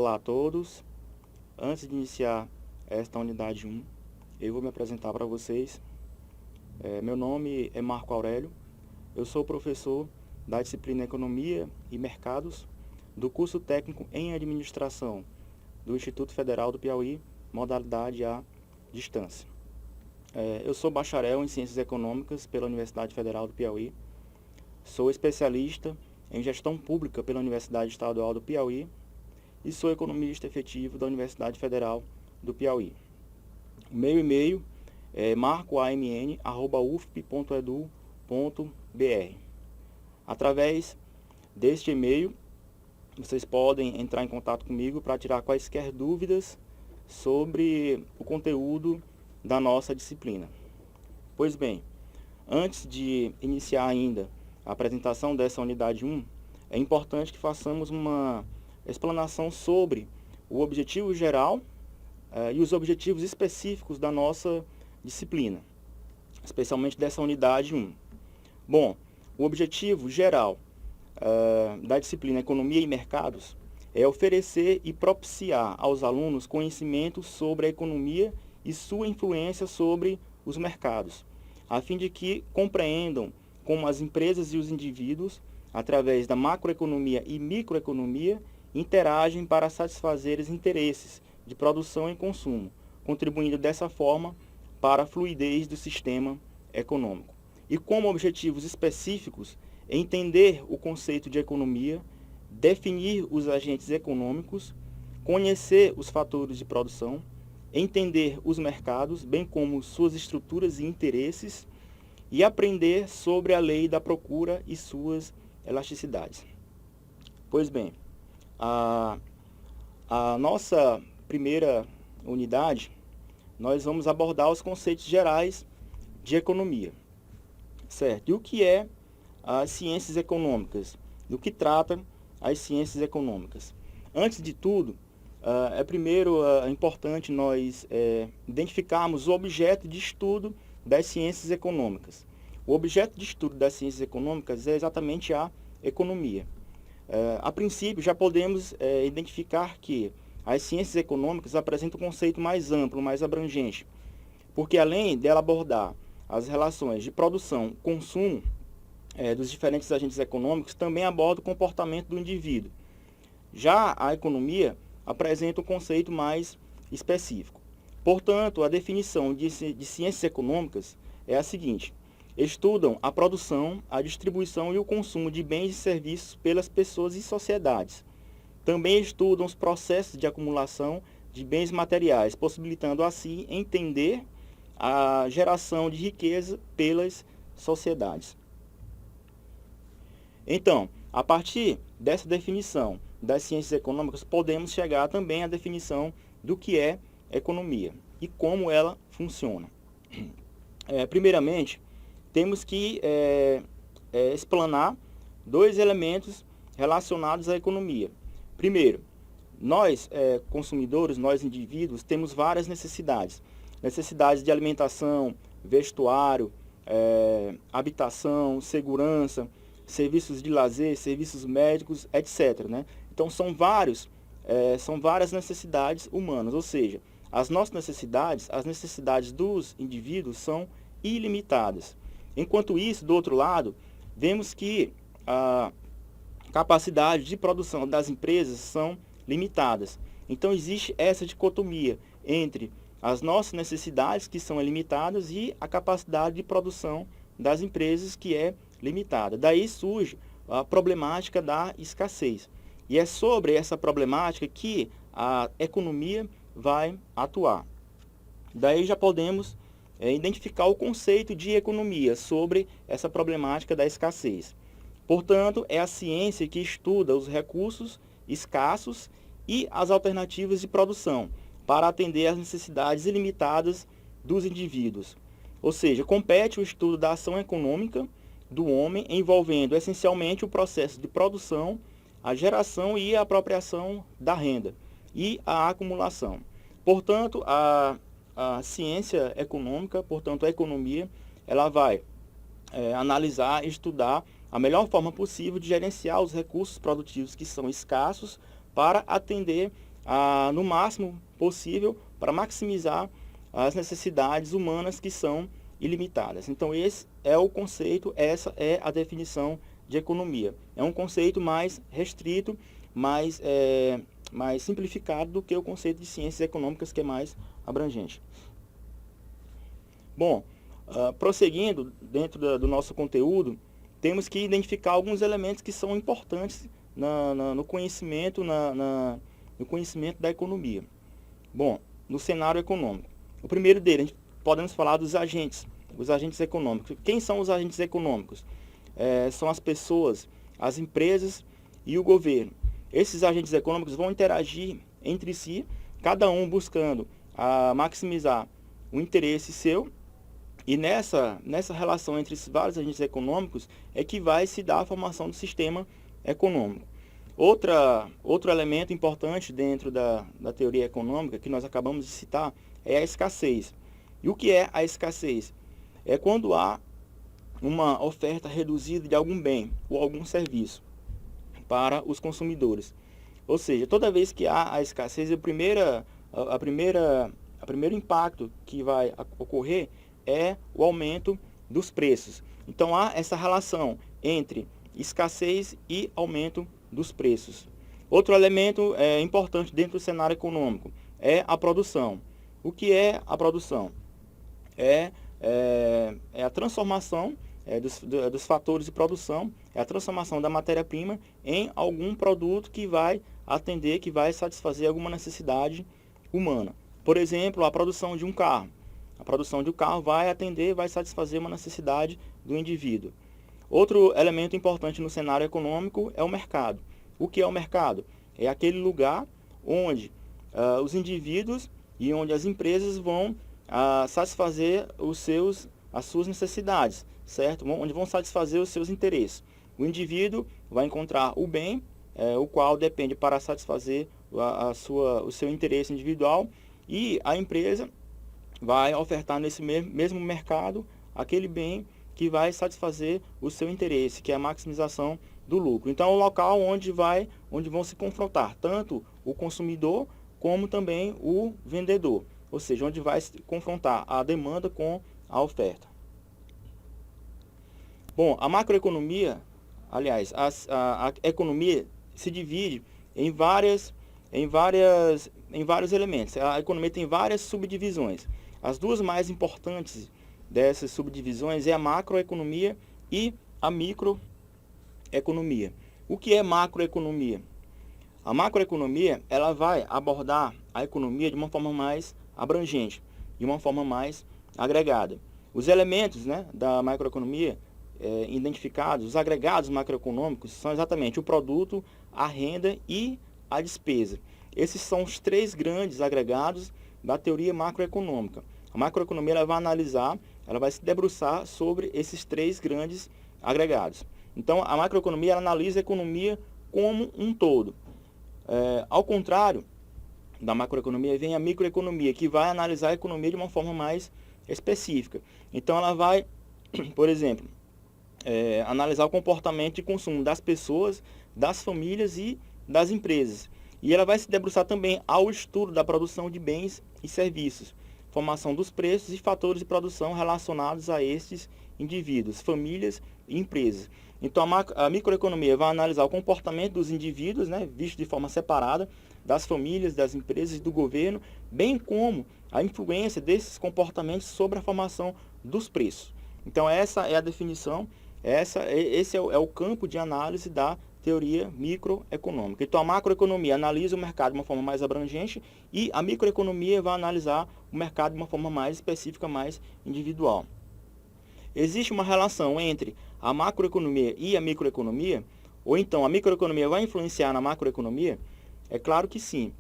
Olá a todos. Antes de iniciar esta unidade 1, eu vou me apresentar para vocês. Meu nome é Marco Aurélio. Eu sou professor da disciplina Economia e Mercados do curso técnico em Administração do Instituto Federal do Piauí, modalidade à distância. Eu sou bacharel em Ciências Econômicas pela Universidade Federal do Piauí. Sou especialista em Gestão Pública pela Universidade Estadual do Piauí e sou economista efetivo da Universidade Federal do Piauí. O meu e-mail é marcoamn@ufp.edu.br. Através deste e-mail, vocês podem entrar em contato comigo para tirar quaisquer dúvidas sobre o conteúdo da nossa disciplina. Pois bem, antes de iniciar ainda a apresentação dessa unidade 1, é importante que façamos uma explanação sobre o objetivo geral e os objetivos específicos da nossa disciplina, especialmente dessa unidade 1. Bom, o objetivo geral da disciplina Economia e Mercados é oferecer e propiciar aos alunos conhecimentos sobre a economia e sua influência sobre os mercados, a fim de que compreendam como as empresas e os indivíduos, através da macroeconomia e microeconomia, interagem para satisfazer os interesses de produção e consumo, contribuindo dessa forma para a fluidez do sistema econômico. E como objetivos específicos, entender o conceito de economia, definir os agentes econômicos, conhecer os fatores de produção, entender os mercados, bem como suas estruturas e interesses, e aprender sobre a lei da procura e suas elasticidades. Pois bem, a nossa primeira unidade, nós vamos abordar os conceitos gerais de economia, certo? E o que é as ciências econômicas? Do que tratam as ciências econômicas? Antes de tudo, é importante nós identificarmos o objeto de estudo das ciências econômicas. O objeto de estudo das ciências econômicas é exatamente a economia. A princípio, já podemos identificar que as ciências econômicas apresentam um conceito mais amplo, mais abrangente, porque além dela abordar as relações de produção, consumo dos diferentes agentes econômicos, também aborda o comportamento do indivíduo. Já a economia apresenta um conceito mais específico. Portanto, a definição de ciências econômicas é a seguinte: estudam a produção, a distribuição e o consumo de bens e serviços pelas pessoas e sociedades. Também estudam os processos de acumulação de bens materiais, possibilitando assim entender a geração de riqueza pelas sociedades. Então, a partir dessa definição das ciências econômicas, podemos chegar também à definição do que é economia e como ela funciona. Primeiramente, temos que explanar dois elementos relacionados à economia. Primeiro, nós consumidores, nós indivíduos, temos várias necessidades. Necessidades de alimentação, vestuário, habitação, segurança, serviços de lazer, serviços médicos, etc. Né? Então, são várias necessidades humanas, ou seja, as nossas necessidades, as necessidades dos indivíduos são ilimitadas. Enquanto isso, do outro lado, vemos que a capacidade de produção das empresas são limitadas. Então, existe essa dicotomia entre as nossas necessidades, que são ilimitadas, e a capacidade de produção das empresas, que é limitada. Daí surge a problemática da escassez. E é sobre essa problemática que a economia vai atuar. Daí já podemos identificar o conceito de economia sobre essa problemática da escassez. Portanto, é a ciência que estuda os recursos escassos e as alternativas de produção para atender às necessidades ilimitadas dos indivíduos. Ou seja, compete o estudo da ação econômica do homem, envolvendo essencialmente o processo de produção, a geração e a apropriação da renda e a acumulação. Portanto, a ciência econômica, portanto, a economia, ela vai analisar, estudar a melhor forma possível de gerenciar os recursos produtivos que são escassos para atender no máximo possível para maximizar as necessidades humanas que são ilimitadas. Então esse é o conceito, essa é a definição de economia. É um conceito mais restrito, mais simplificado do que o conceito de ciências econômicas, que é mais abrangente. Bom, prosseguindo dentro do nosso conteúdo, temos que identificar alguns elementos que são importantes no conhecimento, no conhecimento da economia. Bom, no cenário econômico. O primeiro deles, podemos falar dos agentes, os agentes econômicos. Quem são os agentes econômicos? São as pessoas, as empresas e o governo. Esses agentes econômicos vão interagir entre si, cada um buscando maximizar o interesse seu. E nessa relação entre esses vários agentes econômicos é que vai se dar a formação do sistema econômico. Outro elemento importante dentro da teoria econômica que nós acabamos de citar é a escassez. E o que é a escassez? É quando há uma oferta reduzida de algum bem ou algum serviço para os consumidores. Ou seja, toda vez que há a escassez, o primeiro impacto que vai ocorrer é o aumento dos preços. Então há essa relação entre escassez e aumento dos preços. Outro elemento importante dentro do cenário econômico é a produção. O que é a produção? É a transformação dos fatores de produção, é a transformação da matéria-prima em algum produto que vai atender, que vai satisfazer alguma necessidade humana. Por exemplo, a produção de um carro. A produção de um carro vai atender, vai satisfazer uma necessidade do indivíduo. Outro elemento importante no cenário econômico é o mercado. O que é o mercado? É aquele lugar onde os indivíduos e onde as empresas vão satisfazer as suas necessidades, certo? Onde vão satisfazer os seus interesses. O indivíduo vai encontrar o bem, o qual depende para satisfazer o seu interesse individual, e a empresa vai ofertar nesse mesmo mercado aquele bem que vai satisfazer o seu interesse, que é a maximização do lucro. Então, é o local onde vão se confrontar tanto o consumidor como também o vendedor, ou seja, onde vai se confrontar a demanda com a oferta. Bom, a macroeconomia, aliás, a economia se divide em vários elementos. A economia tem várias subdivisões. As duas mais importantes dessas subdivisões é a macroeconomia e a microeconomia. O que é macroeconomia? A macroeconomia, ela vai abordar a economia de uma forma mais abrangente, de uma forma mais agregada. Os elementos, da macroeconomia identificados, os agregados macroeconômicos, são exatamente o produto, a renda e a despesa. Esses são os três grandes agregados da teoria macroeconômica. A macroeconomia ela vai analisar, ela vai se debruçar sobre esses três grandes agregados. Então, a macroeconomia ela analisa a economia como um todo. Ao contrário da macroeconomia, vem a microeconomia, que vai analisar a economia de uma forma mais específica. Então, ela vai, por exemplo, analisar o comportamento de consumo das pessoas, das famílias e das empresas. E ela vai se debruçar também ao estudo da produção de bens e serviços, formação dos preços e fatores de produção relacionados a estes indivíduos, famílias e empresas. Então, a microeconomia vai analisar o comportamento dos indivíduos, visto de forma separada, das famílias, das empresas e do governo, bem como a influência desses comportamentos sobre a formação dos preços. Então, essa é a definição, esse é o campo de análise da teoria microeconômica. Então, a macroeconomia analisa o mercado de uma forma mais abrangente e a microeconomia vai analisar o mercado de uma forma mais específica, mais individual. Existe uma relação entre a macroeconomia e a microeconomia? Ou então, a microeconomia vai influenciar na macroeconomia? É claro que sim.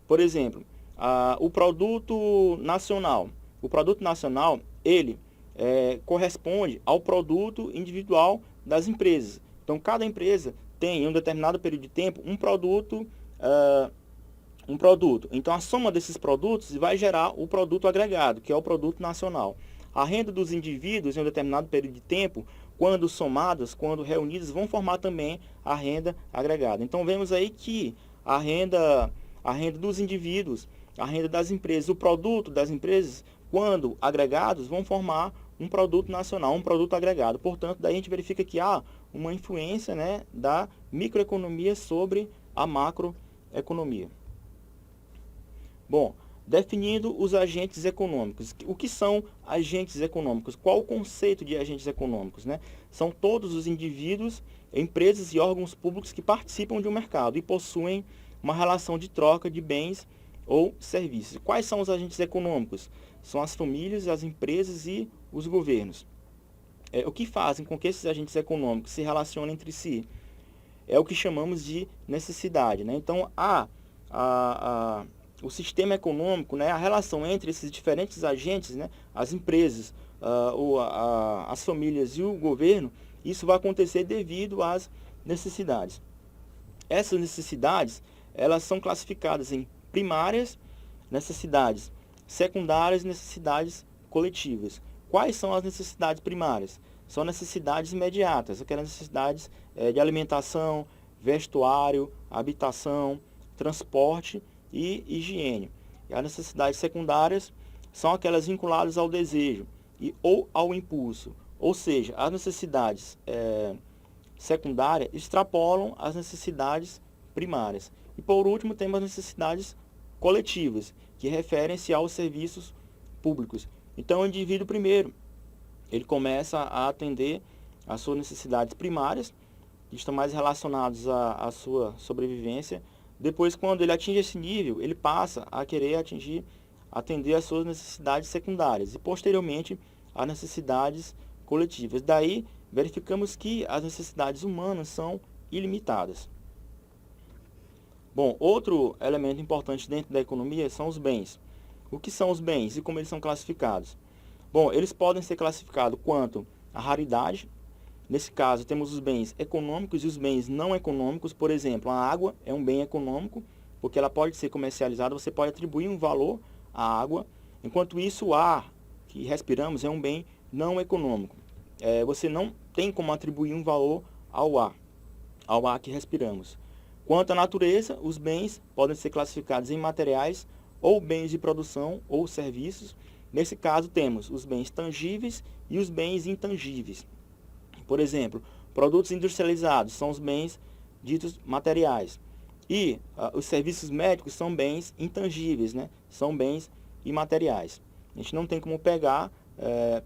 Por exemplo, o produto nacional. O produto nacional, ele corresponde ao produto individual das empresas. Então, cada empresa tem, em um determinado período de tempo, um produto. Então, a soma desses produtos vai gerar o produto agregado, que é o produto nacional. A renda dos indivíduos, em um determinado período de tempo, quando somadas, quando reunidas, vão formar também a renda agregada. Então, vemos aí que a renda a renda dos indivíduos, a renda das empresas, o produto das empresas, quando agregados, vão formar um produto nacional, um produto agregado. Portanto, daí a gente verifica que há uma influência, né, da microeconomia sobre a macroeconomia. Bom, definindo os agentes econômicos. O que são agentes econômicos? Qual o conceito de agentes econômicos, né? São todos os indivíduos, empresas e órgãos públicos que participam de um mercado e possuem uma relação de troca de bens ou serviços. Quais são os agentes econômicos? São as famílias, as empresas e os governos. O que fazem com que esses agentes econômicos se relacionem entre si? É o que chamamos de necessidade, né? Então, o sistema econômico, né, a relação entre esses diferentes agentes, né, as empresas, as famílias e o governo, isso vai acontecer devido às necessidades. Essas necessidades, elas são classificadas em primárias, necessidades secundárias e necessidades coletivas. Quais são as necessidades primárias? São necessidades imediatas, aquelas necessidades de alimentação, vestuário, habitação, transporte e higiene. E as necessidades secundárias são aquelas vinculadas ao desejo ou ao impulso. Ou seja, as necessidades secundárias extrapolam as necessidades primárias. E por último, temos as necessidades coletivas, que referem-se aos serviços públicos. Então, o indivíduo primeiro, ele começa a atender às suas necessidades primárias, que estão mais relacionados à sua sobrevivência. Depois, quando ele atinge esse nível, ele passa a querer atender às suas necessidades secundárias e, posteriormente, às necessidades coletivas. Daí, verificamos que as necessidades humanas são ilimitadas. Bom, outro elemento importante dentro da economia são os bens. O que são os bens e como eles são classificados? Bom, eles podem ser classificados quanto à raridade. Nesse caso, temos os bens econômicos e os bens não econômicos. Por exemplo, a água é um bem econômico, porque ela pode ser comercializada, você pode atribuir um valor à água. Enquanto isso, o ar que respiramos é um bem não econômico. Você não tem como atribuir um valor ao ar que respiramos. Quanto à natureza, os bens podem ser classificados em materiais ou bens de produção ou serviços. Nesse caso, temos os bens tangíveis e os bens intangíveis. Por exemplo, produtos industrializados são os bens ditos materiais. E os serviços médicos são bens intangíveis, né? São bens imateriais. A gente não tem como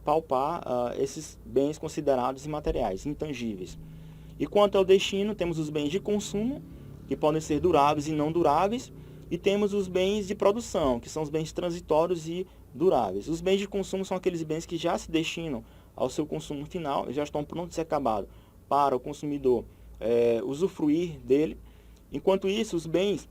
palpar esses bens considerados imateriais, intangíveis. E quanto ao destino, temos os bens de consumo, que podem ser duráveis e não duráveis, e temos os bens de produção, que são os bens transitórios e duráveis. Os bens de consumo são aqueles bens que já se destinam ao seu consumo final, e já estão prontos e acabados para o consumidor usufruir dele. Enquanto isso, os bens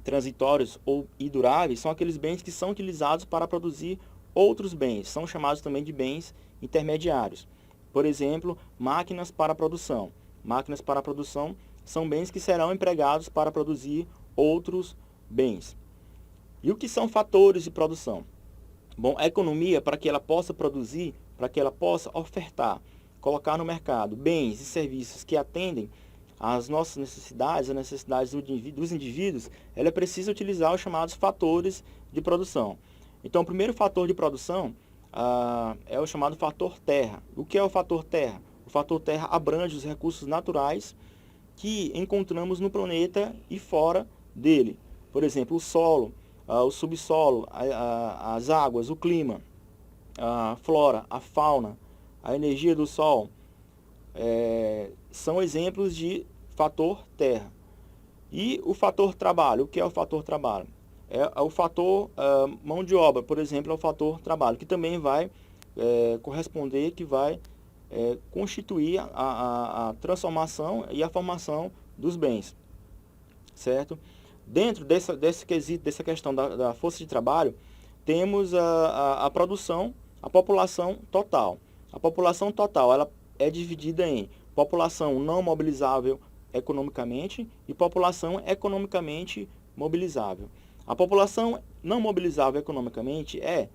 transitórios e duráveis são aqueles bens que são utilizados para produzir outros bens, são chamados também de bens intermediários. Por exemplo, máquinas para produção. Máquinas para produção são bens que serão empregados para produzir outros bens. E o que são fatores de produção? Bom, a economia, para que ela possa produzir, para que ela possa ofertar, colocar no mercado bens e serviços que atendem às nossas necessidades, às necessidades dos indivíduos, ela precisa utilizar os chamados fatores de produção. Então, o primeiro fator de produção é o chamado fator terra. O que é o fator terra? O fator terra abrange os recursos naturais que encontramos no planeta e fora dele. Por exemplo, o solo, o subsolo, as águas, o clima, a flora, a fauna, a energia do sol, são exemplos de fator terra. E o fator trabalho, o que é o fator trabalho? É o fator mão de obra, por exemplo, é o fator trabalho, que também vai corresponder, que vai constituir a transformação e a formação dos bens, certo? Dentro desse quesito, dessa questão da força de trabalho, temos a produção, a população total. A população total ela é dividida em população não mobilizável economicamente e população economicamente mobilizável. A população não mobilizável economicamente é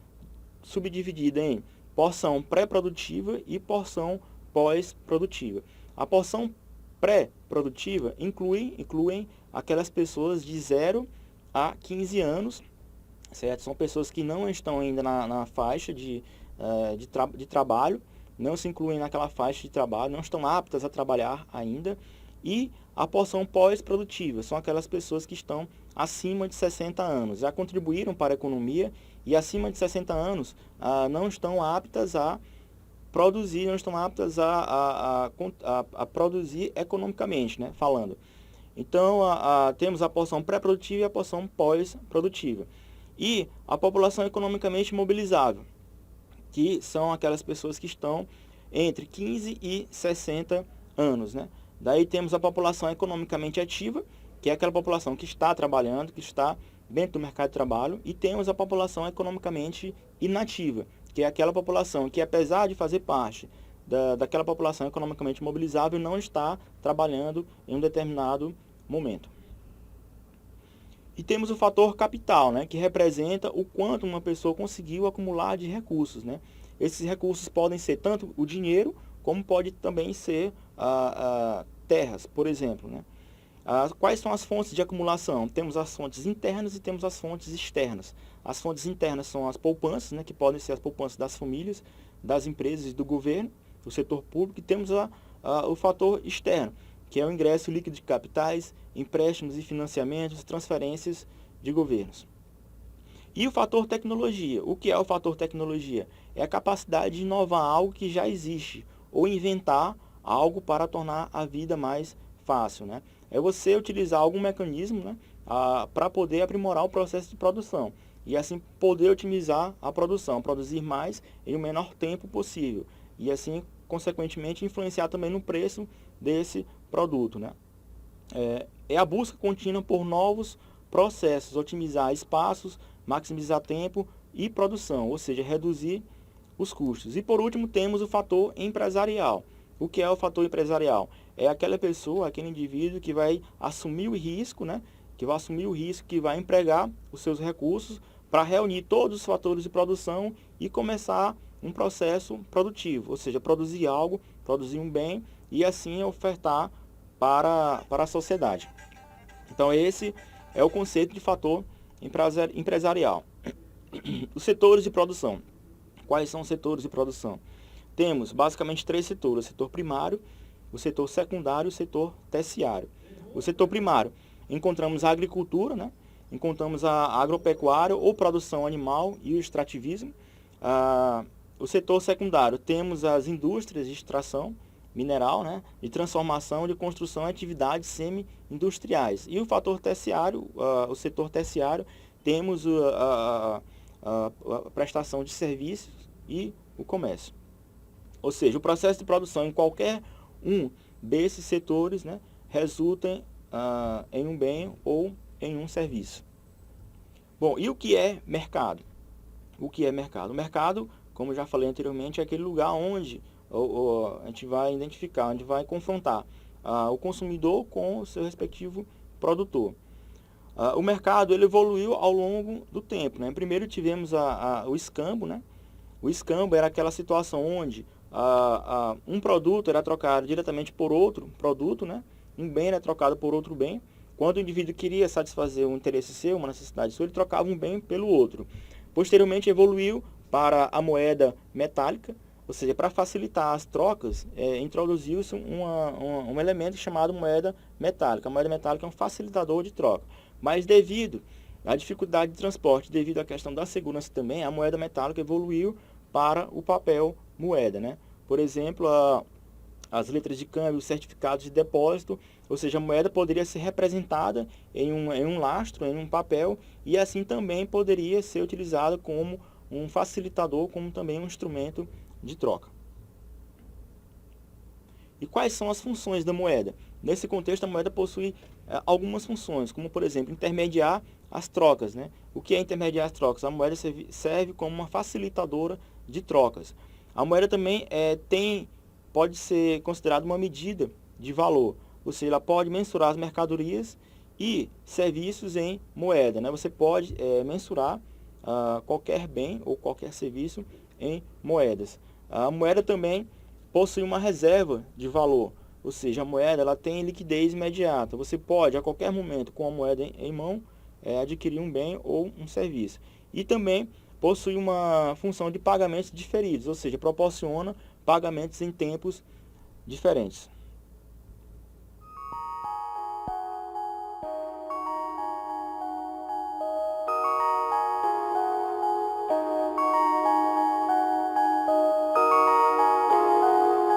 subdividida em porção pré-produtiva e porção pós-produtiva. A porção pré-produtiva incluem aquelas pessoas de 0 a 15 anos, certo? São pessoas que não estão ainda na faixa de trabalho, não se incluem naquela faixa de trabalho, não estão aptas a trabalhar ainda. E a porção pós-produtiva são aquelas pessoas que estão acima de 60 anos, já contribuíram para a economia e acima de 60 anos não estão aptas a produzir, não estão aptas a produzir economicamente, né, falando. Então, temos a porção pré-produtiva e a porção pós-produtiva. E a população economicamente mobilizável, que são aquelas pessoas que estão entre 15 e 60 anos, né? Daí temos a população economicamente ativa, que é aquela população que está trabalhando, que está dentro do mercado de trabalho, e temos a população economicamente inativa, que é aquela população que, apesar de fazer parte daquela população economicamente mobilizável, não está trabalhando em um determinado momento. E temos o fator capital, né, que representa o quanto uma pessoa conseguiu acumular de recursos, né? Esses recursos podem ser tanto o dinheiro, como pode também ser terras, por exemplo, né? Quais são as fontes de acumulação? Temos as fontes internas e temos as fontes externas. As fontes internas são as poupanças, né, que podem ser as poupanças das famílias, das empresas e do governo, do setor público. E temos o fator externo, que é o ingresso líquido de capitais, empréstimos e financiamentos, transferências de governos. E o fator tecnologia. O que é o fator tecnologia? É a capacidade de inovar algo que já existe, ou inventar algo para tornar a vida mais fácil, né? É você utilizar algum mecanismo, né, para poder aprimorar o processo de produção e assim poder otimizar a produção, produzir mais em o menor tempo possível e assim, consequentemente, influenciar também no preço desse produto, né? É a busca contínua por novos processos, otimizar espaços, maximizar tempo e produção, ou seja, reduzir os custos. E por último temos o fator empresarial. O que é o fator empresarial? É aquela pessoa, aquele indivíduo que vai assumir o risco, né? Que vai assumir o risco, que vai empregar os seus recursos para reunir todos os fatores de produção e começar um processo produtivo, ou seja, produzir algo, produzir um bem e assim ofertar para a sociedade. Então esse é o conceito de fator empresarial. Os setores de produção. Quais são os setores de produção? Temos basicamente 3 setores: o setor primário, o setor secundário e o setor terciário. O setor primário, encontramos a agricultura, né? Encontramos a agropecuária ou produção animal e o extrativismo. O setor secundário, temos as indústrias de extração mineral, né? De transformação, de construção e atividades semi-industriais. E o fator terciário, o setor terciário, temos a prestação de serviços e o comércio. Ou seja, o processo de produção em qualquer um desses setores, né, resulta em um bem ou em um serviço. Bom, e o que é mercado? O que é mercado? O mercado, como já falei anteriormente, é aquele lugar onde a gente vai identificar, onde vai confrontar o consumidor com o seu respectivo produtor. O mercado ele evoluiu ao longo do tempo, né? Primeiro tivemos o escambo, né? O escambo era aquela situação onde um produto era trocado diretamente por outro produto, né? Um bem era trocado por outro bem. Quando o indivíduo queria satisfazer um interesse seu, uma necessidade sua, ele trocava um bem pelo outro. Posteriormente evoluiu para a moeda metálica, ou seja, para facilitar as trocas, introduziu-se um elemento chamado moeda metálica. A moeda metálica é um facilitador de troca. Mas devido à dificuldade de transporte, devido à questão da segurança também, a moeda metálica evoluiu para o papel moeda, né? Por exemplo, as letras de câmbio, os certificados de depósito, ou seja, a moeda poderia ser representada em um lastro, em um papel, e assim também poderia ser utilizada como um facilitador, como também um instrumento de troca. E quais são as funções da moeda? Nesse contexto, a moeda possui algumas funções, como, por exemplo, intermediar as trocas, né? O que é intermediar as trocas? A moeda serve como uma facilitadora de trocas. A moeda também pode ser considerada uma medida de valor, ou seja, ela pode mensurar as mercadorias e serviços em moeda, né? Você pode mensurar qualquer bem ou qualquer serviço em moedas. A moeda também possui uma reserva de valor, ou seja, a moeda ela tem liquidez imediata. Você pode, a qualquer momento, com a moeda em mão, adquirir um bem ou um serviço. E também possui uma função de pagamentos diferidos, ou seja, proporciona pagamentos em tempos diferentes.